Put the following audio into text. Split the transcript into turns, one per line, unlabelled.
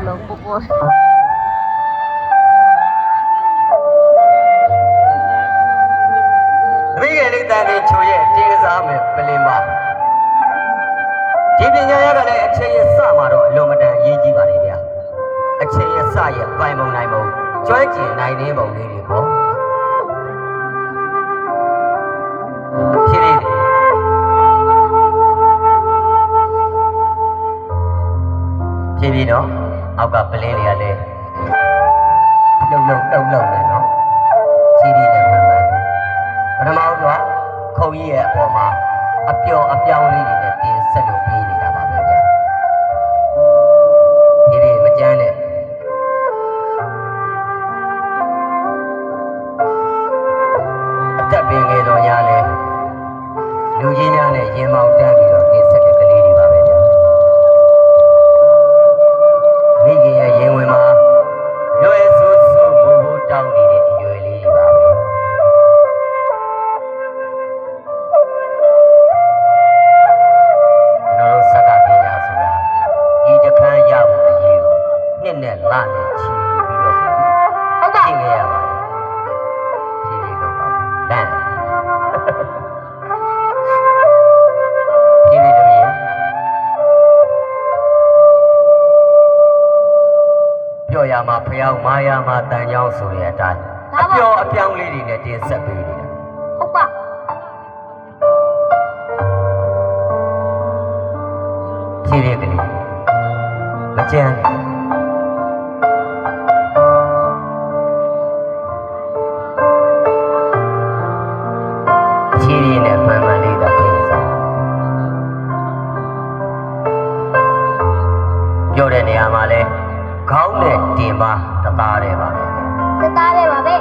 လုံးပို့ပို့
သမီးငယ်လေးတန်လေးချိုရဲ့တင်းကစားမယ်ပလင်ပါဒီပညာရကလည်းအချိန်ရစမှာတော့အလွန်မတန်ရေးကြီးပါလေဗျာအချိန်ရစရဲ့ပိုင်ပုံနိုင်ပုံကျွမ်းကျင်နိုင်တဲ့ပုံလေးတွေပေါ့ဖြစ်နေတယ်ဖြစ်ပြီနော်အောက်ကပလင်းလေးကလည်းတုံတုံနေနော်စီးပြီးလည်းမှန်မှန်ပထမဆုံးကခုံကြီးရဲ့အပေါ်မှာအပျော်အပြောင်းလေးတွေနဲ့တင်ဆက်လို့ပြီးနေတာပါပဲဗျာဒီမကြမ်းနဲ့အသက်ပင်ငယ်တော်ရလဲလူကြီးများနဲ့ရင်မောင်တန်းပြီးတော့တင်ဆက်တဲ့ကလေးတွေပါပဲဗျာမိခင်ရဲ့ရင်ဝင်မှာလွယ်ဆူဆူမိုးမိုးတောင်းနေတဲ့အရွယ်လေးတွေပါပဲစကားပညာဆိုတာဒီတခန်းရဖို့အရေးကိုနှစ်နဲ့လနဲ့ချီပြီးတော့ရှင်းခဲ့ရပါဘူးဖြည်းဖြည်းတော့ပါလမ်းဖြည်းဖြည်းတော့ရင်ပြောရမှာဖျောက်မာယာမှာတန်ကြောင်းဆိုတဲ့အတိုင်းအပျော်အပြောင်းလေးတွေနဲ့တင်ဆက်ပေးနေတာ
ဟုတ်ပါ
ဖြည်းဖြည်းကလေးမကြမ်းဖြည်းဖြည်းနဲ့မှန်မှန်လေးသာပြင်စားပြောတဲ့နေရာမှာလဲခေါင်းနဲ့တင်ပါတသားတယ်ပါပဲ
တသားပဲပါပဲ